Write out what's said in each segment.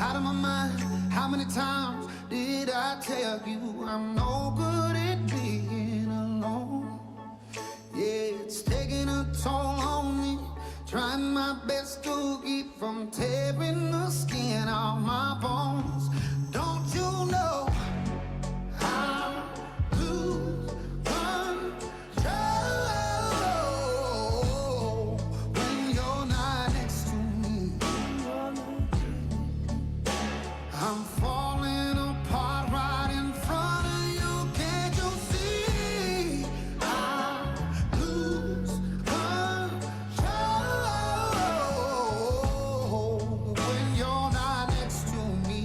out of my mind. How many times did I tell you I'm no good at being alone? Yeah, it's taking a toll on me. Trying my best to keep from tearing the skin off my bones. Don't you know I lose control when you're not next to me? I'm falling apart right in front of you. Can't you see? I lose control when you're not next to me.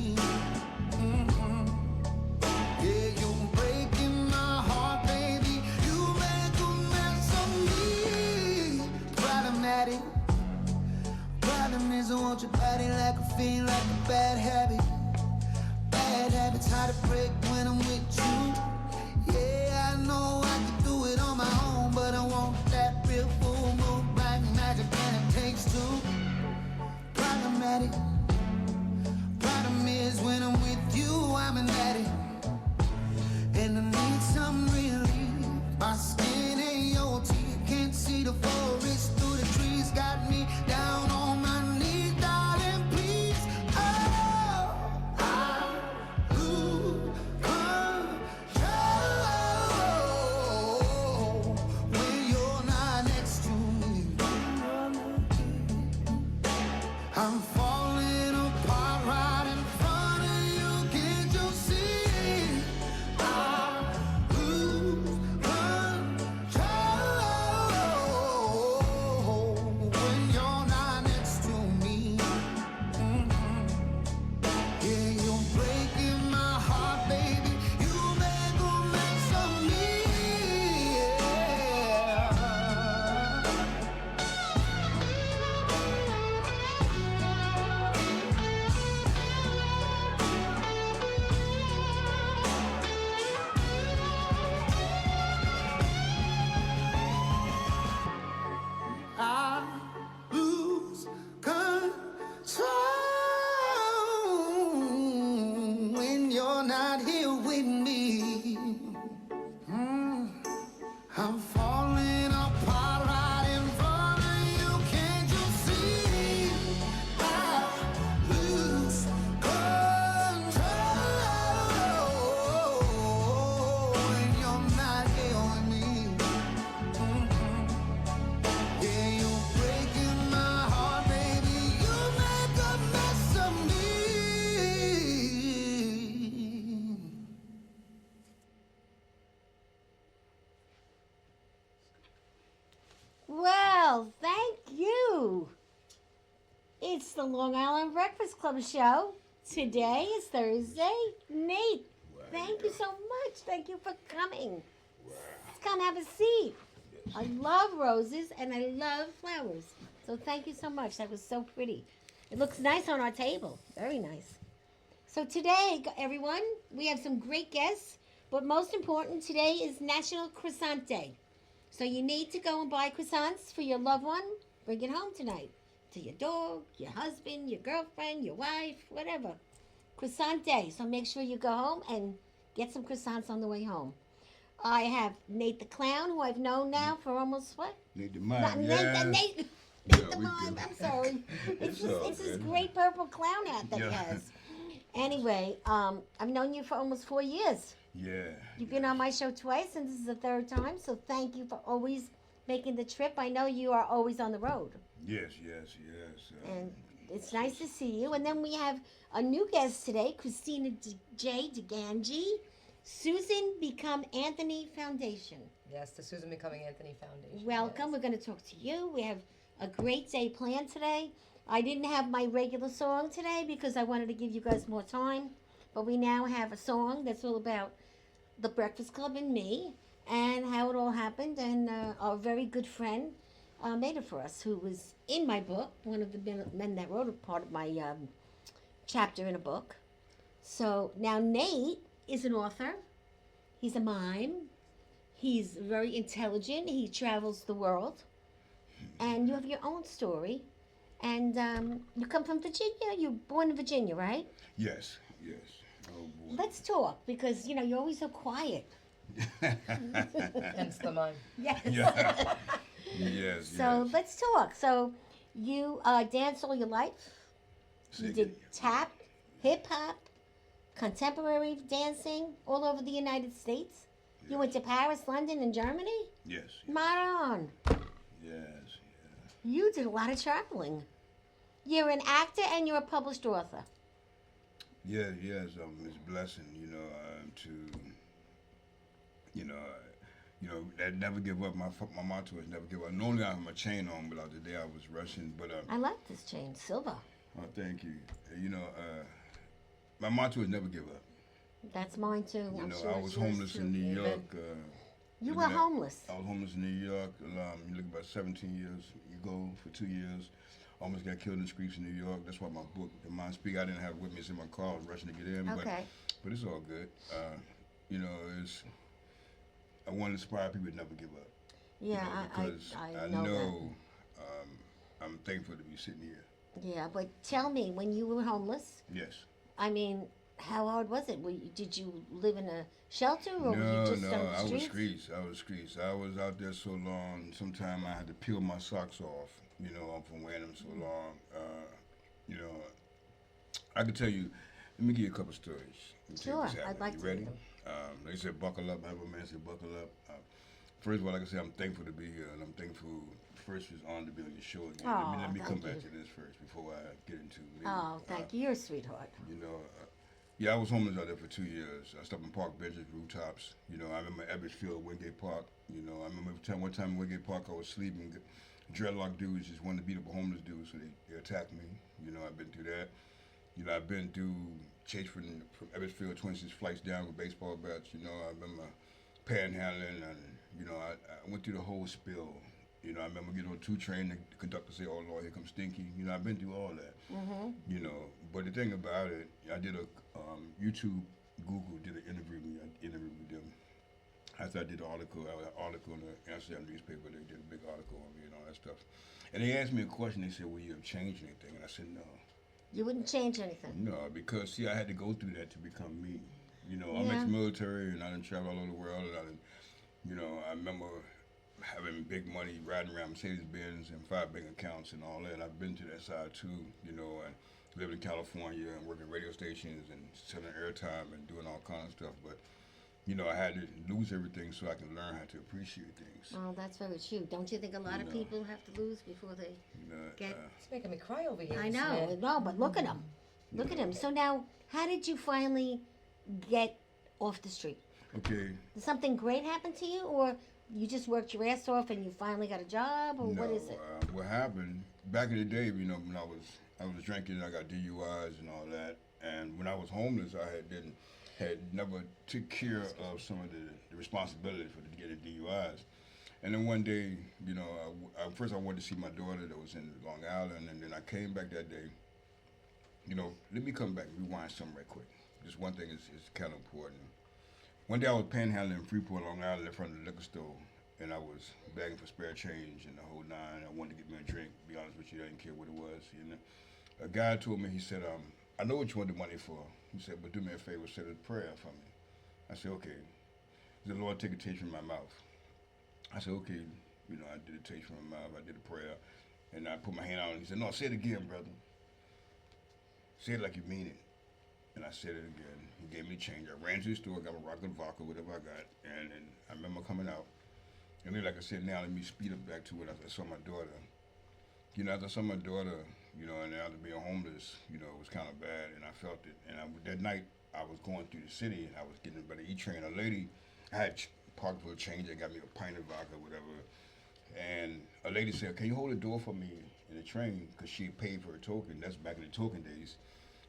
Yeah, you're breaking my heart, baby. You make a mess of me. Problematic. Problem is I want your body like a fiend, like a bad habit. Bad habits hard to break when I'm with you. Yeah, I know I can do it on my own, but I want that real full move, black magic, and it takes two. Problematic. Problem is when I'm with you, I'm an addict, and I need some relief. My skin ain't your teeth, can't see the forest through the trees. Got me down on my knees, darling, please. Oh, I lose control when you're not next to me. I'm falling apart right in front of you. Can't you see? I lose control when you're not next to me. Yeah, you're breaking my heart, baby. You make a mess of me. Yeah. I lose control when you're not here with me. I'm falling apart right in front of you. Can't you see? I lose control when you're not here with me. Yeah, you're breaking my heart, baby. You make a mess of me. Well, thank you. It's the Long Island Breakfast Club show. Today is Thursday. Nate, thank you so much. Thank you for coming. Come have a seat. I love roses and I love flowers. So thank you so much. That was so pretty. It looks nice on our table. Very nice. So today, everyone, we have some great guests. But most important, today is National Croissant Day. So you need to go and buy croissants for your loved one. Bring it home tonight. To your dog, your husband, your girlfriend, your wife, whatever. Croissant Day. So make sure you go home and get some croissants on the way home. I have Nate the Clown, who I've known now for almost what? Nate the Not Mime, Nate, yeah. Nate Yeah, the we Mime. good. I'm sorry. It's all this good. great purple clown hat that he Yeah. has. Anyway, I've known you for almost 4 years. Yeah. You've been on my show twice, and this is the third time. So thank you for always making the trip. I know you are always on the road, Yes. and it's nice to see you. And then we have a new guest today, Kristina DiGangi, Susan Become Anthony Foundation. Yes, the Susan Becoming Anthony Foundation. Welcome. Yes. We're going to talk to you. We have a great day planned today. I didn't have my regular song today because I wanted to give you guys more time. But we now have a song that's all about the Breakfast Club and me and how it all happened. And our very good friend made it for us, who was in my book, one of the men that wrote a part of my chapter in a book. So now Nate is an author. He's a mime. He's very intelligent. He travels the world. And you have your own story. And you come from Virginia. You're born in Virginia, right? Yes, yes. Oh boy. Let's talk because you're always so quiet. Hence the mime. Yes. Yeah. Yes, So yes. let's talk. So you danced all your life. You Say did it. tap, hip hop, contemporary dancing all over the United States. You went to Paris, London, and Germany. Yes, Maron, yes. you did a lot of traveling. You're an actor and you're a published author. Yeah, yes. It's a blessing, to, that never give up. My motto is never give up. Normally I have my chain on, but today I was rushing. But I like this chain, silver. oh, thank you. My motto is never give up. That's mine too. I'm sure I it's was yours, homeless too. in New Amen. York. You Look were at that. homeless. I was homeless in New York. You look about 17 years ago for 2 years. Almost got killed in the streets in New York. That's why my book, The Mind Speak, I didn't have it with me. It's in my car. I was rushing to get in. Okay. But it's all good. It's I want to inspire people to never give up. Yeah, Because I know I'm thankful to be sitting here. that. Yeah, but tell me, when you were homeless, Yes. I mean, how hard was it? Did you live in a shelter or were No, you just no, on the I was streets? streets. I was streets. I was out there so long. Sometimes I had to peel my socks off. From wearing them so long. I could tell you. Let me give you a couple stories. Let me tell you Sure, what's I'd happening. like You to ready? hear They said buckle up. I have a man said buckle up. First of all, like I said, I'm thankful to be here, and I'm thankful. First, it's on to be on your show again. Aw, Let me come thank back you. to this first before I get into me. Oh, thank you. You're a sweetheart. Yeah, I was homeless out there for 2 years. I stopped in park benches, rooftops. I remember Edwardsfield, Wingate Park. I remember one time in Wingate Park, I was sleeping. Dreadlock dudes just wanted to beat up a homeless dude, so they attacked me. I've been through that. I've been through chase from Edwardsfield, 26 flights down with baseball bats. I remember panhandling, and I went through the whole spill. I remember getting on a 2 train. The conductor said, "Oh Lord, here comes Stinky." I've been through all that. But the thing about it, I did a YouTube, Google did an interview with me. I interviewed with them. After I did the article, I had an article in the Amsterdam newspaper. They did a big article on me and all that stuff. And they asked me a question. They said, "Will you have changed anything?" And I said, "No." You wouldn't change anything. No, because see, I had to go through that to become me. I'm Yeah. ex-military, and I didn't travel all over the world, and I remember having big money, riding around Mercedes-Benz and 5 bank accounts and all that. I've been to that side too, and lived in California and working radio stations and selling airtime and doing all kinds of stuff. But I had to lose everything so I can learn how to appreciate things. Oh, that's very true. Don't you think a lot of No. people have to lose before they get... It's making me cry over here. I this know, man. no, but look at him. Look at him. So now, how did you finally get off the street? Okay. Did something great happen to you, or you just worked your ass off and you finally got a job, or No, what is it? what happened back in the day? When I was drinking, I got DUIs and all that. And when I was homeless, I had never took care of some of the responsibility for getting DUIs. And then one day, first I wanted to see my daughter that was in Long Island, and then I came back that day. Let me come back and rewind something right quick. Just one thing is kind of important. One day I was panhandling in Freeport, Long Island, in front of the liquor store, and I was begging for spare change and the whole nine. I wanted to get me a drink. To be honest with you, I didn't care what it was. A guy told me, he said, "I know what you want the money for." He said, "But do me a favor, say a prayer for me." I said, "Okay." He said, "Lord, take a taste from my mouth." I said, "Okay." I did a taste from my mouth. I did a prayer, and I put my hand out, and he said, "No, say it again, brother. Say it like you mean it." And I said it again. He gave me change. I ran to the store, got a rocket vodka, whatever I got, and I remember coming out. And then, like I said, now let me speed up back to when I saw my daughter. After I saw my daughter, and after being homeless, it was kind of bad, and I felt it. And that night, I was going through the city, and I was getting by the E-train. A lady, I had pocket full of change. They got me a pint of vodka, whatever. And a lady said, "Can you hold the door for me in the train?" Because she paid for a token. That's back in the token days.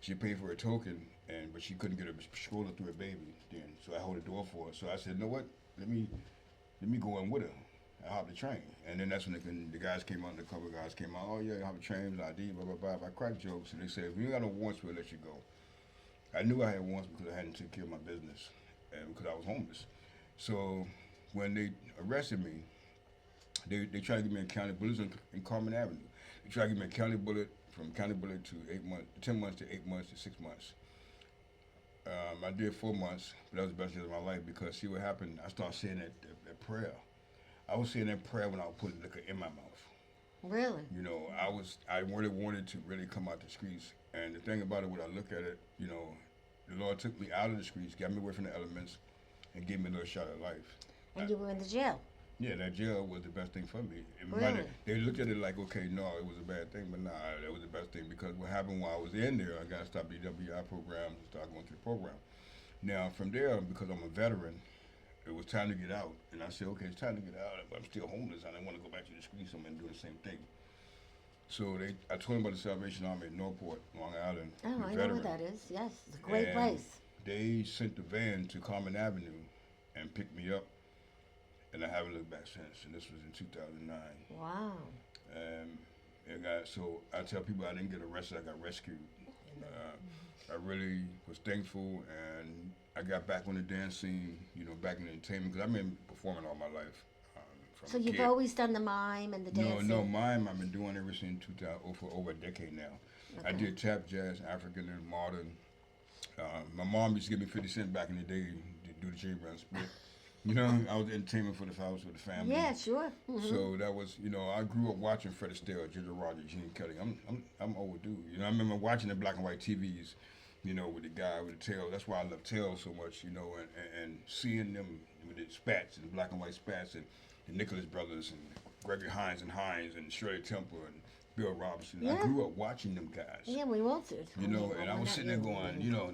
She paid for a token, but she couldn't get her stroller through her baby then. So I hold the door for her. So I said, "You know what? Let me go in with her." I hopped the train. And then that's when the guys came out, the cover guys came out. "Oh, yeah, you hop the train, ID, blah, blah, blah." I cracked jokes, and they said, "If you got no warrants, we'll let you go." I knew I had warrants because I hadn't taken care of my business and because I was homeless. So when they arrested me, they tried to get me in county police in Carmen Avenue. tried to give me a county bullet, from county bullet to 8 months, 10 months to 8 months to 6 months. I did 4 months, but that was the best year of my life because see what happened. I started saying that prayer. I was saying that prayer when I was putting liquor in my mouth. Really? You know, I really wanted to really come out the streets. And the thing about it, when I look at it, you know, the Lord took me out of the streets, got me away from the elements, and gave me a little shot at life. And you were in the jail. Yeah, that jail was the best thing for me. Really? They looked at it like, okay, no, it was a bad thing, but nah, that was the best thing because what happened while I was in there, I got to stop the WI program and start going through the program. Now, from there, because I'm a veteran, it was time to get out. And I said, okay, it's time to get out, but I'm still homeless. I didn't want to go back to the streets. I'm going to do the same thing. So I told them about the Salvation Army in Northport, Long Island. Oh, I know what that is. Yes, it's a great And place. They sent the van to Common Avenue and picked me up. And I haven't looked back since. And this was in 2009. Wow. So I tell people I didn't get arrested. I got rescued. I really was thankful, and I got back on the dance scene, you know, back in entertainment, because I've been performing all my life. So you've always done the mime and the dancing? No, mime I've been doing ever since 2000, for over a decade now. Okay. I did tap, jazz, African, and modern. My mom used to give me 50 cents back in the day to do the chain brand split. You know, I was entertainment for the house, for the family. Yeah, sure. Mm-hmm. So that was, you know, I grew up watching Fred Astaire, Ginger Rogers, Gene Kelly. I'm old dude. You know, I remember watching the black and white TVs, you know, with the guy with the tail. That's why I love tails so much, you know, and seeing them with the spats and the black and white spats and the Nicholas brothers and Gregory Hines and Shirley Temple and Bill Robinson. Yeah. I grew up watching them guys. Yeah, we all did. You know, and I was sitting there going, you know,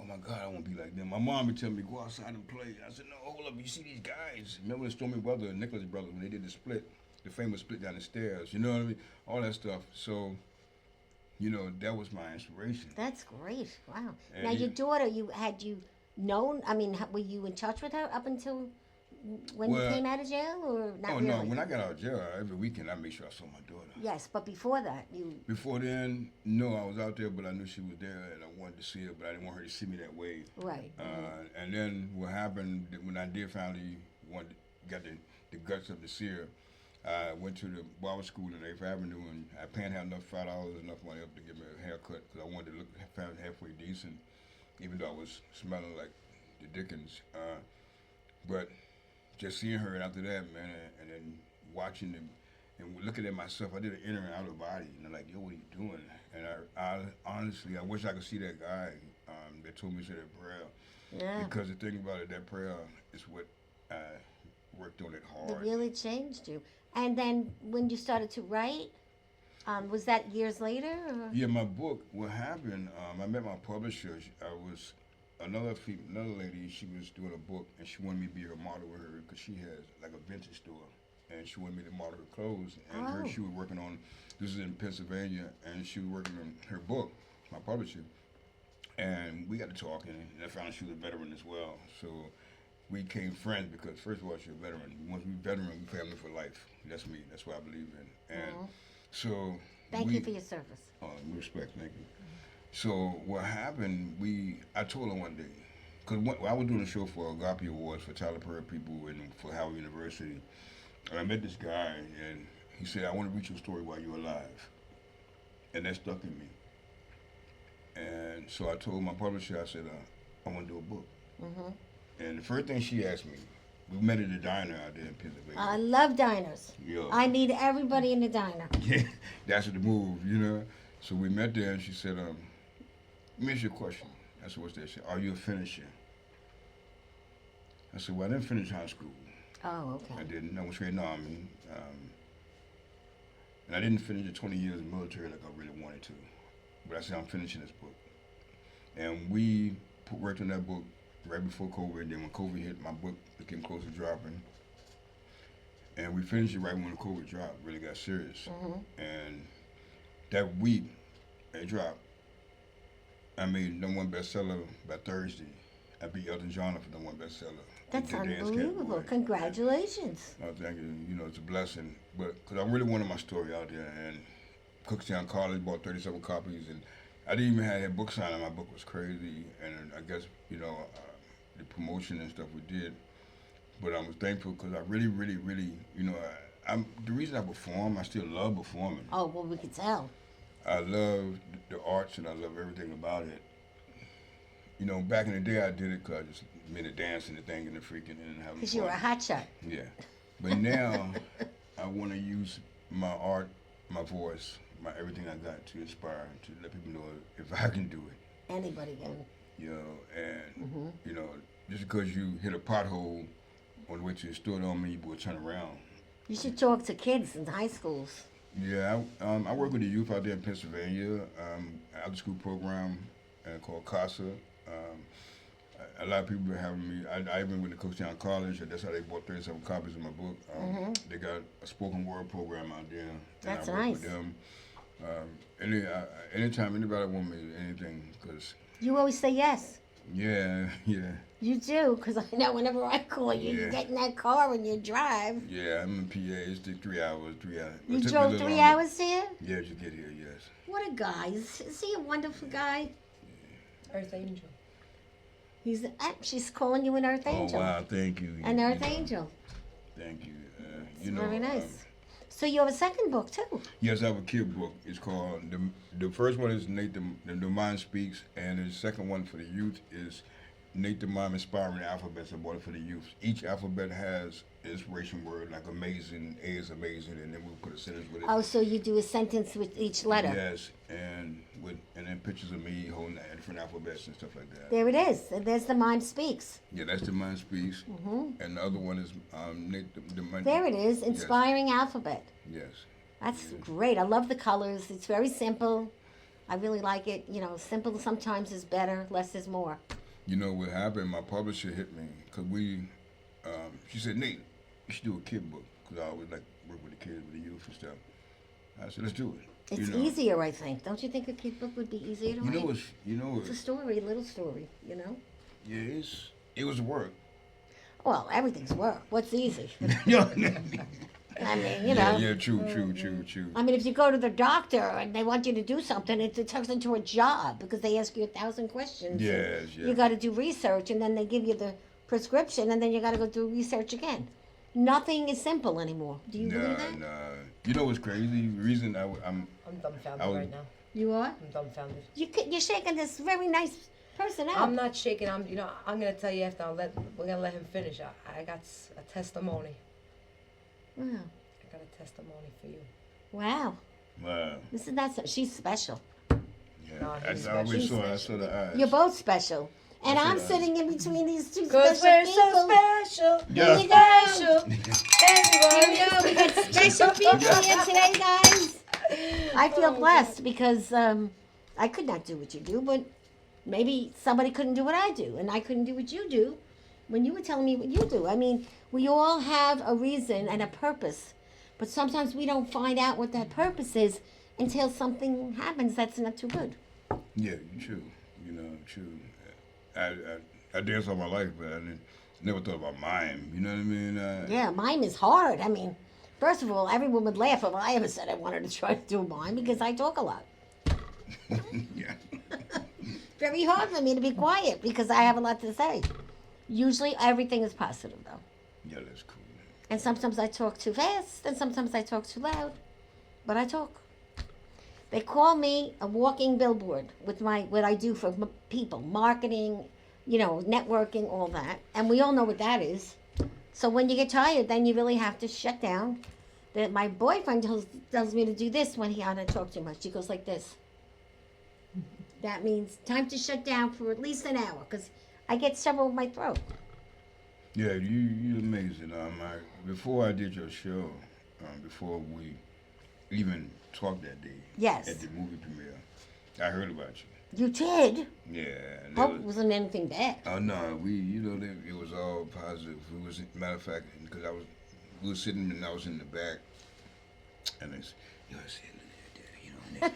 oh my God, I want to be like them. My mom would tell me, go outside and play. I said, no, hold up, you see these guys. Remember the Stormy Brother and Nicholas Brothers when they did the split, the famous split down the stairs, you know what I mean? All that stuff. So, you know, that was my inspiration. That's great. Wow. And Now, your daughter, had you known, I mean, were you in touch with her up until when you came out of jail, or not really? No, when I got out of jail, every weekend I made sure I saw my daughter. Yes, but before that, you... Before then, no, I was out there, but I knew she was there, and I wanted to see her, but I didn't want her to see me that way. Right. And then what happened, when I did finally got the guts up to see her, I went to the barber school in 8th Avenue, and I didn't have enough $5, enough money up to give me a haircut, because I wanted to look halfway decent, even though I was smelling like the Dickens. But just seeing her after that, man, and then watching them and looking at myself, I did an inner and outer body, and they're like, yo, what are you doing? And I honestly, I wish I could see that guy that told me to say that prayer. Yeah. Because the thing about it, that prayer is what I worked on it hard. It really changed you. And then when you started to write, was that years later? Or? Yeah, my book, what happened, I met my publisher. I was another lady, she was doing a book, and she wanted me to be her model with her because she has like a vintage store, and she wanted me to model her clothes. And she was working on, this is in Pennsylvania, and she was working on her book, my publisher. And we got to talking, and I found out she was a veteran as well. So we became friends because, first of all, she's a veteran. Once we're veteran, we're family for life. That's me. That's what I believe in. And so Thank you for your service. Oh, respect. Thank you. So what happened, I told her one day, because I was doing a show for Agape Awards for Tyler Perry people and for Howard University, and I met this guy, and he said, I want to read your story while you're alive. And that stuck in me. And so I told my publisher, I said, I want to do a book. Mm-hmm. And the first thing she asked me, we met at a diner out there in Pennsylvania. I love diners. Yeah. I need everybody in the diner. Yeah, that's the move, you know. So we met there, and she said, let me ask you a question. I said, what's that? She said, are you a finisher? I said, well, I didn't finish high school. Oh, okay. I didn't. I went straight in the Army. And I didn't finish the 20 years in the military like I really wanted to. But I said, I'm finishing this book. And we worked on that book right before COVID. Then when COVID hit, my book became close to dropping. And we finished it right when COVID dropped, really got serious. Mm-hmm. And that week it dropped, I made #1 bestseller by Thursday. I beat Elton John for #1 bestseller. That's unbelievable. Congratulations. Oh, thank you. You know, it's a blessing. But because I really wanted my story out there, and Cookstown College bought 37 copies, and I didn't even have a book signing. My book was crazy, and I guess, you know, the promotion and stuff we did. But I was thankful because I really, really, really, you know, The reason I perform, I still love performing. Oh, well, we could tell. I love the arts and I love everything about it. You know, back in the day, I did it because I just made a dance and the thing and the freaking and having Because fun. you were a hot shot. Yeah. But now, I want to use my art, my voice, my everything I got to inspire, to let people know if I can do it. Anybody can. You know, and, you know, just because you hit a pothole on the way to the store don't mean you will turn around. You should talk to kids in high schools. Yeah, I work with the youth out there in Pennsylvania, after school program called CASA. A lot of people are having me. I even went to Coachtown College, and that's how they bought 37 copies of my book. They got a spoken word program out there. That's and I work nice. with them. Anytime anybody want me to anything, because You always say yes. yeah, You do, because I know whenever I call you, you Yeah. get in that car and you drive. yeah, I'm in PA. It's took 3 hours. You It took me a drove little 3 longer. hours here? Yeah, to get here. Yes. What a guy. Is he a wonderful guy? Earth Angel. She's calling you an Earth Angel. Oh wow, thank you. An You Earth know, Angel. Thank you. It's very nice. So you have a second book, too. Yes, I have a kid book. It's called the first one is Nate the Mind Speaks, and the second one for the youth is Nate the Mime Inspiring Alphabets. I bought it for the youth. Each alphabet has an inspiration word, like amazing. A is amazing, and then we'll put a sentence with it. Oh, so you do a sentence with each letter. Yes, and then pictures of me holding different alphabets and stuff like that. There it is. There's the Mime Speaks. Yeah, that's the Mind Speaks, and the other one is Nate the Mind. There it is, Inspiring Alphabet. Yes. That's great. I love the colors. It's very simple. I really like it. You know, simple sometimes is better, less is more. You know what happened? My publisher hit me because she said, Nate, you should do a kid book because I always like work with the kids, with the youth and stuff. I said, let's do it. It's easier, I think. Don't you think a kid book would be easier to write? It's a story, a little story, you know? Yeah, it was work. Well, everything's work. What's easy? Yeah, I mean, you know. yeah, true. I mean, if you go to the doctor and they want you to do something, it turns into a job because they ask you 1,000 questions. Yes, yeah. You got to do research, and then they give you the prescription, and then you got to go do research again. Nothing is simple anymore. Do you believe that? Nah. You know what's crazy? The reason I'm dumbfounded right now. You are? I'm dumbfounded. You're shaking this very nice person out. I'm not shaking. I'm gonna tell you after. We're gonna let him finish. I got a testimony. Wow. I got a testimony for you. Wow. wow. Isn't that she's special. Yeah. No, he's I always special. I saw the eyes. You're both special. And That's I'm right. sitting in between these two Cause special we're people. so special. Yeah. Here you go. Special. Here we go. We got special people here today, guys. I feel blessed because I could not do what you do, but maybe somebody couldn't do what I do, and I couldn't do what you do when you were telling me what you do. I mean, we all have a reason and a purpose, but sometimes we don't find out what that purpose is until something happens that's not too good. Yeah, true. True. I danced all my life, but I never thought about mime. You know what I mean? Yeah, mime is hard. I mean, first of all, everyone would laugh if I ever said I wanted to try to do mime because I talk a lot. Yeah. Very hard for me to be quiet because I have a lot to say. Usually everything is positive though. Yeah, that's cool. And sometimes I talk too fast and sometimes I talk too loud. But I talk. They call me a walking billboard with what I do for people, marketing, networking, all that. And we all know what that is. So when you get tired, then you really have to shut down. My boyfriend tells me to do this when I talk too much. He goes like this. That means time to shut down for at least an hour because I get several in my throat. Yeah, you're amazing. Before I did your show, before we even talked that day Yes. at the movie premiere, I heard about you. You did? Yeah. Hope it wasn't anything bad. Oh no, it was all positive. It was, matter of fact, because we were sitting and I was in the back, and they said, I said,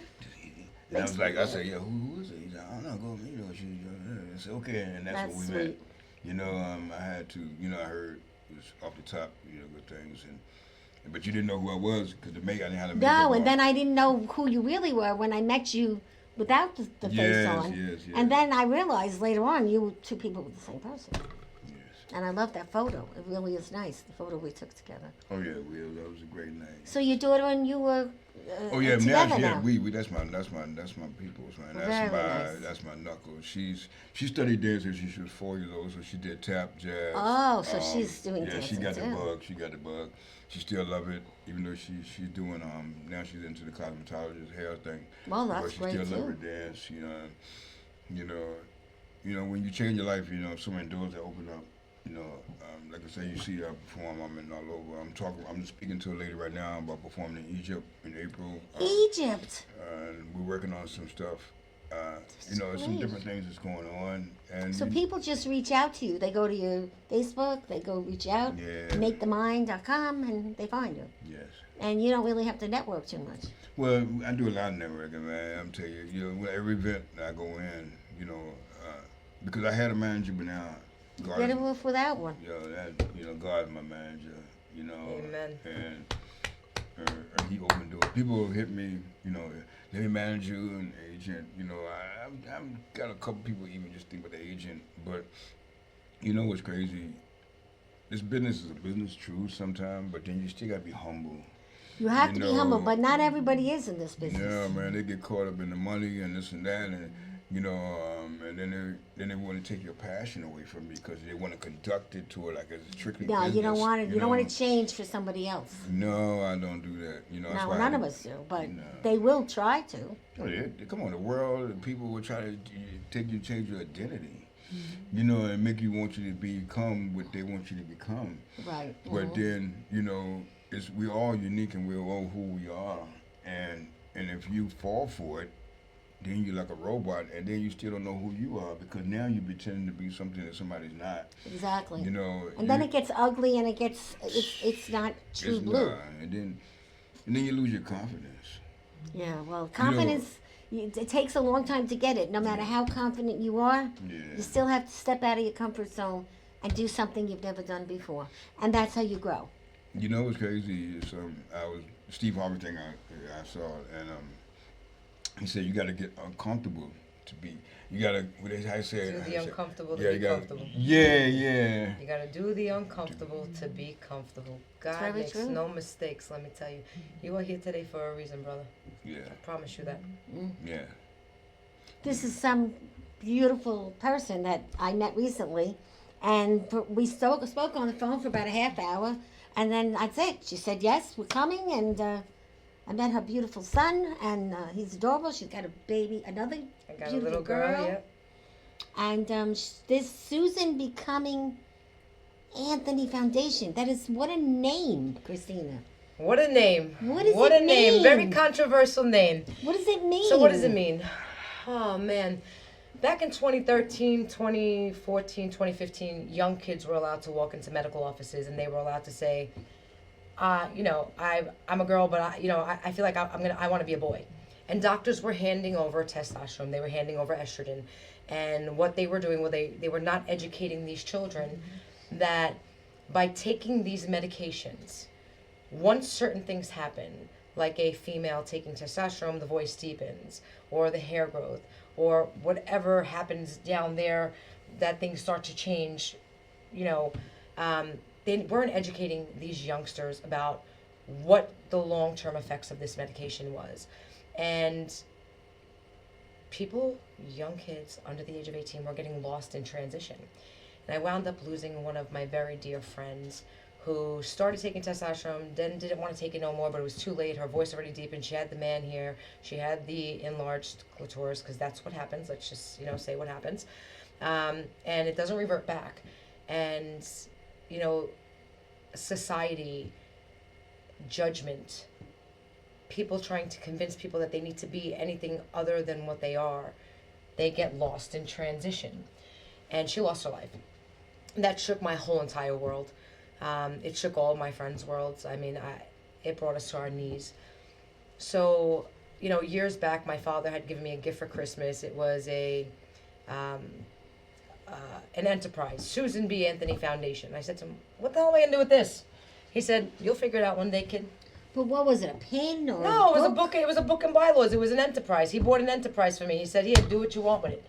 and I was like, I said, yeah, who is it? He's like, I don't know, go, I said, okay, and that's when we sweet. met. I had to, I heard it was off the top, good things, but you didn't know who I was because I didn't have the makeup No, on. and then I didn't know who you really were when I met you without the face on. Yes. And then I realized later on you were two people with the same person. Yes. And I love that photo. It really is nice, the photo we took together. Oh yeah, Will, that was a great night. So your daughter and you were Oh yeah, together yeah, now. we that's my people's man. Very nice. That's my knuckle. She studied dance since she was 4 years old, so she did tap, jazz. Oh, so she's doing yeah, dancing she got the too. bug. She got the bug. She still love it, even though she's doing now she's into the cosmetologist hair thing. Well, But that's she great still love her too. dance. When you change your life, so many doors that open up. Like I say, you see I perform. I'm in all over. I'm just speaking to a lady right now about performing in Egypt in April. Egypt. And we're working on some stuff. Some great. different things that's going on. And So people just reach out to you. They go to your Facebook. They go reach out. Yeah. MakeTheMind.com and they find you. Yes. And you don't really have to network too much. Well, I do a lot of networking, man. I'm telling you, every event I go in, because I had a manager, but now God Better is, off without one. God is my manager, Amen. and he opened doors. People hit me, let me manage you, an agent. I've got a couple people even just think about the agent, but what's crazy? This business is a business, true, sometimes, but then you still gotta be humble. You have to be humble, but not everybody is in this business. Yeah, man, they get caught up in the money and this and that, and and then they want to take your passion away from you because they want to conduct it to it like it's strictly No, business. you don't want it. You don't want to change for somebody else. No, I don't do that. That's No, why none of us do, but No. they will try to. Oh, yeah, come on, the world, people will try to change your identity. And make you want you to become what they want you to become. Right. But then, we're all unique and we're all who we are. And if you fall for it, then you're like a robot, and then you still don't know who you are because now you're pretending to be something that somebody's not. Exactly. And then it gets ugly, and it's not true blue. And then you lose your confidence. Yeah. Well, confidence. It takes a long time to get it. No matter how confident you are, you still have to step out of your comfort zone and do something you've never done before, and that's how you grow. What's crazy is I was Steve Harvey thing I saw, and he said you got to get uncomfortable to be. You got to. I said. Do the uncomfortable to be gotta, comfortable. Yeah. You got to do the uncomfortable to be comfortable. God very makes true. no mistakes, let me tell you. You are here today for a reason, brother. Yeah. I promise you that. Yeah. This is some beautiful person that I met recently, and we spoke on the phone for about a half hour, and then that's it. She said, yes, we're coming, and I met her beautiful son, and he's adorable. She's got a baby, another I got beautiful a little girl, yeah. And this Susan Becoming Anthony Foundation. That is, what a name, Kristina. What a name. What does What it a name. mean? Very controversial name. What does it mean? So what does it mean? Oh, man. Back in 2013, 2014, 2015, young kids were allowed to walk into medical offices and they were allowed to say, I'm a girl, but I feel like I want to be a boy. And doctors were handing over testosterone. They were handing over estrogen. And what they were doing was they were not educating these children that by taking these medications, once certain things happen, like a female taking testosterone, the voice deepens, or the hair growth, or whatever happens down there, that things start to change, they weren't educating these youngsters about what the long-term effects of this medication was. And people, young kids under the age of 18, were getting lost in transition. And I wound up losing one of my very dear friends who started taking testosterone, then didn't want to take it no more, but it was too late. Her voice already deepened. She had the man here. She had the enlarged clitoris, because that's what happens. Let's just, say what happens. And it doesn't revert back. And, society, judgment, people trying to convince people that they need to be anything other than what they are, they get lost in transition. And she lost her life. That shook my whole entire world. It shook all my friends' worlds. I mean, it brought us to our knees. So, years back, my father had given me a gift for Christmas. It was an enterprise, Susan B. Anthony Foundation. I said to him, what the hell am I going to do with this? He said, you'll figure it out one day, kid. But what was it, a pin or No, a it was a book. It was a book and bylaws. It was an enterprise. He bought an enterprise for me. He said, here, do what you want with it.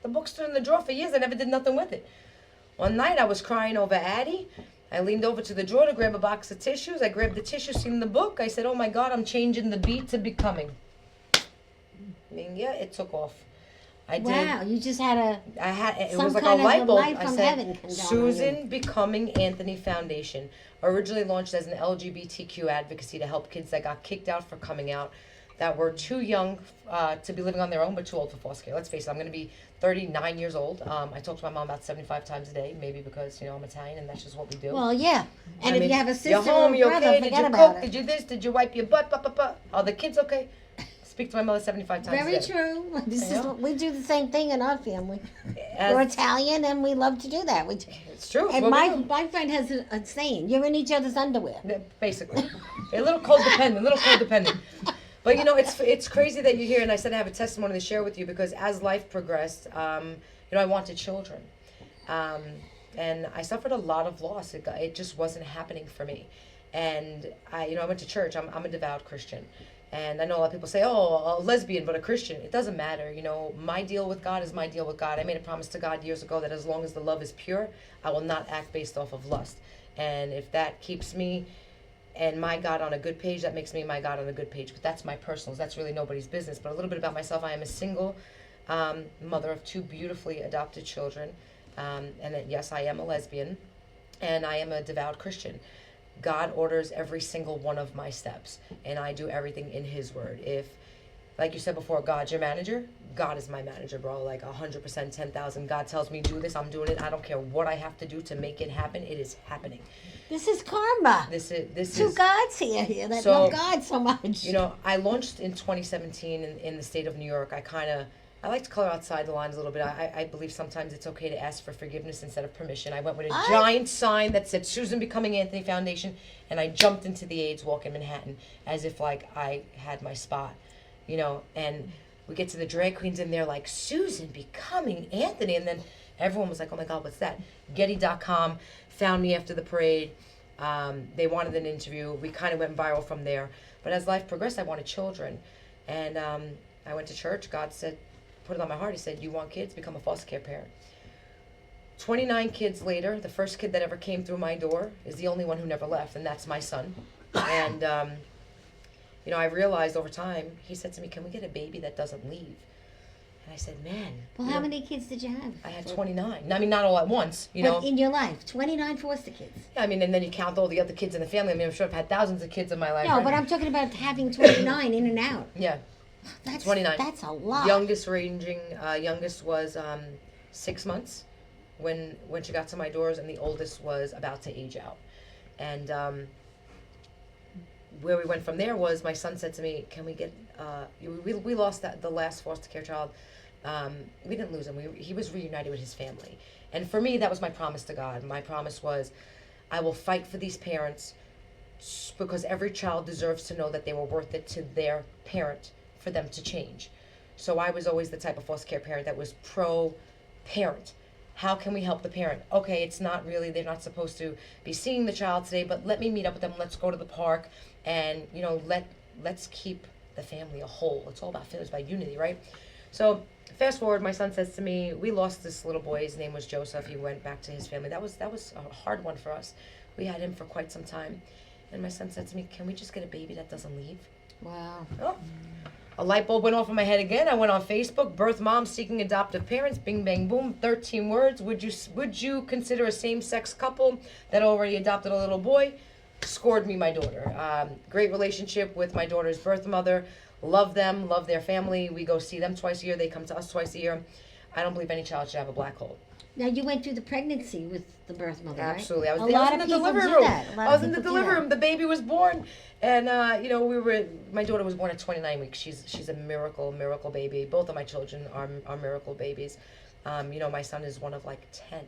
The book stood in the drawer for years. I never did nothing with it. One night I was crying over Addie. I leaned over to the drawer to grab a box of tissues. I grabbed the tissue, seen the book. I said, oh my God, I'm changing the beat to becoming. I mean, yeah, it took off. I did. Wow, you just had a It some was like a kind of light bulb. light I from said, heaven come down on Susan you. Becoming Anthony Foundation, originally launched as an LGBTQ advocacy to help kids that got kicked out for coming out, that were too young to be living on their own, but too old for foster care. Let's face it, I'm going to be 39 years old. I talk to my mom about 75 times a day, maybe because, I'm Italian and that's just what we do. Well, yeah. And if you have a sister you're home, or a you brother, okay? Did forget you about cook? it. Did you this? Did you wipe your butt? Are the kids okay? Speak to my mother 75 times Very a day. true. This is Yeah. what we do the same thing in our family. As- We're Italian and we love to do that. It's true. It's And what we do. my friend has a saying: "You're in each other's underwear." Yeah, basically. A little codependent. But it's crazy that you're here, and I said I have a testimony to share with you because as life progressed, I wanted children, and I suffered a lot of loss. It just wasn't happening for me, and I went to church. I'm a devout Christian, and I know a lot of people say, "Oh, a lesbian, but a Christian." It doesn't matter. My deal with God is my deal with God. I made a promise to God years ago that as long as the love is pure, I will not act based off of lust, and if that keeps me and my God on a good page, that makes me my God on a good page. But that's my personals. That's really nobody's business. But a little bit about myself. I am a single mother of 2 beautifully adopted children. And that, yes, I am a lesbian. And I am a devout Christian. God orders every single one of my steps. And I do everything in his word. If, like you said before, God's your manager, God is my manager, bro. Like 100%, 10,000. God tells me do this, I'm doing it. I don't care what I have to do to make it happen. It is happening. This is karma. This is Two gods here that So, love God so much. I launched in 2017 in the state of New York. I like to color outside the lines a little bit. I believe sometimes it's okay to ask for forgiveness instead of permission. I went with a giant sign that said Susan Becoming Anthony Foundation, and I jumped into the AIDS walk in Manhattan as if like I had my spot, and we get to the drag queens and they're like, Susan Becoming Anthony, and then everyone was like, oh my God, what's that? Getty.com found me after the parade. They wanted an interview. We kind of went viral from there. But as life progressed, I wanted children. And I went to church. God said, put it on my heart. He said, you want kids? Become a foster care parent. 29 kids later, the first kid that ever came through my door is the only one who never left, and that's my son. And, I realized over time, he said to me, can we get a baby that doesn't leave? And I said, man. Well, how many kids did you have? I had 29. I mean, not all at once, But in your life, 29 foster kids. I mean, and then you count all the other kids in the family. I mean, I'm sure I've had thousands of kids in my life. No, right? but I'm talking about having 29 in and out. Yeah. That's 29. That's a lot. Youngest was 6 months when she got to my doors, and the oldest was about to age out. And where we went from there was my son said to me, can we get, we lost the last foster care child. We didn't lose him. He was reunited with his family. And for me, that was my promise to God. My promise was, I will fight for these parents because every child deserves to know that they were worth it to their parent for them to change. So I was always the type of foster care parent that was pro-parent. How can we help the parent? Okay, it's not really, they're not supposed to be seeing the child today, but let me meet up with them. Let's go to the park and, let's keep the family a whole. It's all about family, it's about unity, right? So fast forward, my son says to me, we lost this little boy. His name was Joseph. He went back to his family. That was a hard one for us. We had him for quite some time. And my son said to me, can we just get a baby that doesn't leave? Wow. Oh. A light bulb went off in my head again. I went on Facebook, birth moms seeking adoptive parents, bing, bang, boom, 13 words. Would you consider a same-sex couple that already adopted a little boy? Scored me my daughter. Great relationship with my daughter's birth mother. Love them, love their family. We go see them twice a year. They come to us twice a year. I don't believe any child should have a black hole. Now, you went through the pregnancy with the birth mother, right? Absolutely. I was A in lot the of people delivery do room. that. A lot I of was in the people do delivery that. room. The baby was born. And, my daughter was born at 29 weeks. She's a miracle baby. Both of my children are miracle babies. My son is one of like 10.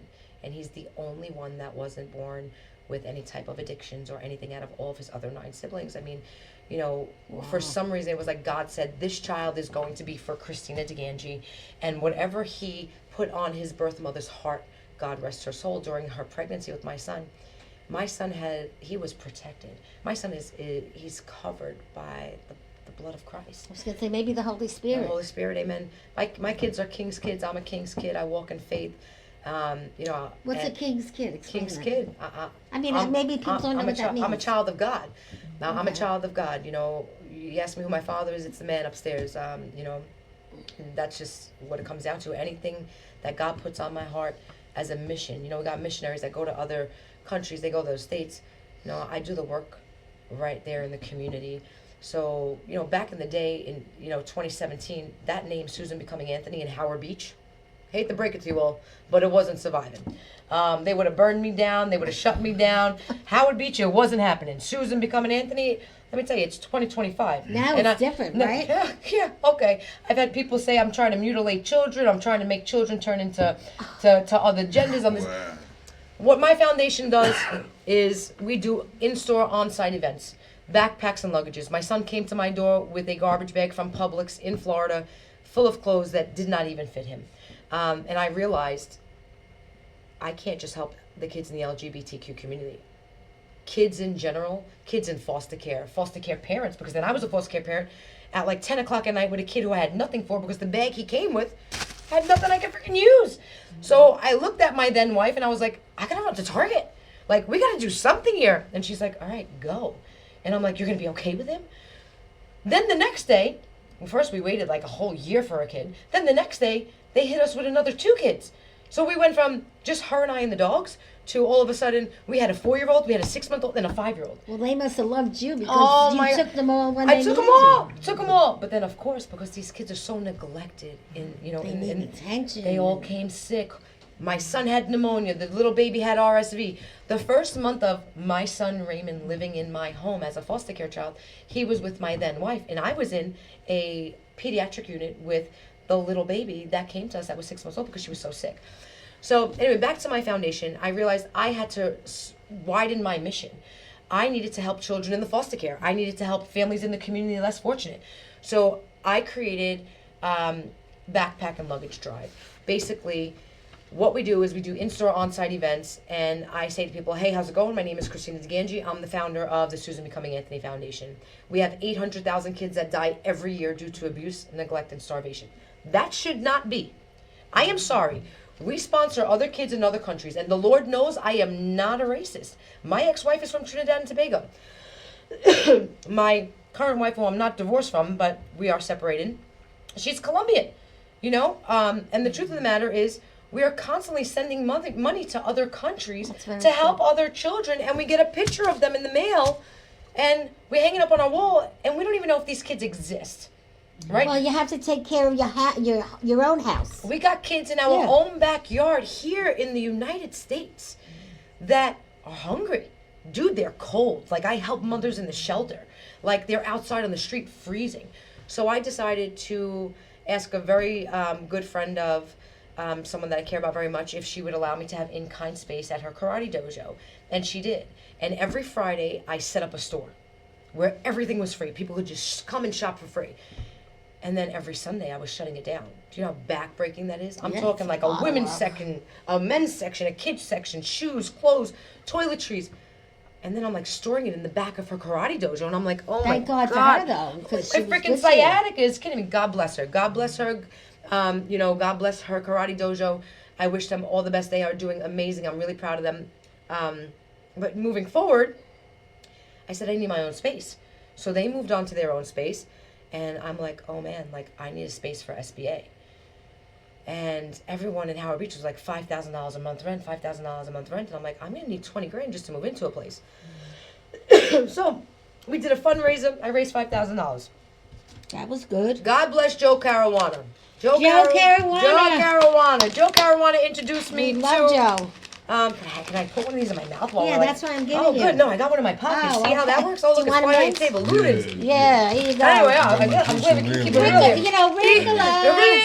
And he's the only one that wasn't born with any type of addictions or anything out of all of his other 9 siblings. I mean, for some reason it was like God said, this child is going to be for Kristina DiGangi. And whatever he put on his birth mother's heart, God rest her soul, during her pregnancy with my son he was protected. My son he's covered by the blood of Christ. I was going to say, maybe the Holy Spirit. The Holy Spirit, amen. My kids are king's kids. I'm a king's kid. I walk in faith. What's a king's kid? Explain King's that. kid. I mean, maybe people don't know what that means. I'm a child of God. Now, I'm a child of God. You ask me who my father is, it's the man upstairs. And that's just what it comes down to. Anything that God puts on my heart as a mission. We got missionaries that go to other countries. They go to those states. I do the work right there in the community. So, back in the day in, 2017, that name, Susan Becoming Anthony in Howard Beach, hate to break it to you all, but it wasn't surviving. They would have burned me down. They would have shut me down. Howard Beach, it wasn't happening. Susan Becoming Anthony, let me tell you, it's 2025. Now it's different, right? Yeah, okay. I've had people say I'm trying to mutilate children. I'm trying to make children turn into to other genders. Wow. What my foundation does is we do in-store, on-site events, backpacks and luggages. My son came to my door with a garbage bag from Publix in Florida full of clothes that did not even fit him. And I realized I can't just help the kids in the LGBTQ community. Kids in general, kids in foster care parents, because then I was a foster care parent at like 10 o'clock at night with a kid who I had nothing for because the bag he came with had nothing I could freaking use. So I looked at my then wife and I was like, I gotta run to Target. Like, we gotta do something here. And she's like, all right, go. And I'm like, you're gonna be okay with him? Then the next day, first we waited like a whole year for a kid. Then the next day, they hit us with another 2 kids. So we went from just her and I and the dogs to all of a sudden we had a 4-year-old, we had a 6-month-old, and a 5-year-old. Well, they must have loved you because you took them all when I they took them all. But then, of course, because these kids are so neglected, They need attention. They all came sick. My son had pneumonia. The little baby had RSV. The first month of my son Raymond living in my home as a foster care child, he was with my then wife, and I was in a pediatric unit with the little baby that came to us that was 6 months old because she was so sick. So anyway, back to my foundation, I realized I had to widen my mission. I needed to help children in the foster care. I needed to help families in the community less fortunate. So I created Backpack and Luggage Drive. Basically, what we do is we do in-store, on-site events, and I say to people, hey, how's it going? My name is Kristina DiGangi. I'm the founder of the Susan Becoming Anthony Foundation. We have 800,000 kids that die every year due to abuse, neglect, and starvation. That should not be. I am sorry. We sponsor other kids in other countries, and the Lord knows I am not a racist. My ex-wife is from Trinidad and Tobago. My current wife, who I'm not divorced from, but we are separated, she's Colombian, and the truth of the matter is we are constantly sending money to other countries to help other children, and we get a picture of them in the mail, and we hang it up on our wall, and we don't even know if these kids exist. Right? Well, you have to take care of your own house. We got kids in our own backyard here in the United States that are hungry. Dude, they're cold. Like, I help mothers in the shelter. Like, they're outside on the street freezing. So I decided to ask a very good friend of someone that I care about very much if she would allow me to have in-kind space at her karate dojo. And she did. And every Friday, I set up a store where everything was free. People could just come and shop for free. And then every Sunday, I was shutting it down. Do you know how backbreaking that is? I'm talking like a women's section, a men's section, a kids section, shoes, clothes, toiletries. And then I'm like storing it in the back of her karate dojo. And I'm like, oh my God. Thank God for her, though. Because my freaking sciatica is kidding me. God bless her. God bless her. God bless her karate dojo. I wish them all the best. They are doing amazing. I'm really proud of them. But moving forward, I said I need my own space. So they moved on to their own space. And I'm like, oh man, like I need a space for SBA. And everyone in Howard Beach was like $5,000 a month rent, $5,000 a month rent. And I'm like, I'm gonna need 20 grand just to move into a place. So we did a fundraiser. I raised $5,000. That was good. God bless Joe Caruana. Joe Caruana introduced me We love to Joe. Can I put one of these in my mouth while That's what I'm giving Oh, you. good. No, I got one in my pocket. Oh, See how that okay. works? Oh, Do look, you it's want a flying on the mint? table. Ludens. Yeah, here you go. Anyway, I'm glad we can keep it real Ricola, here.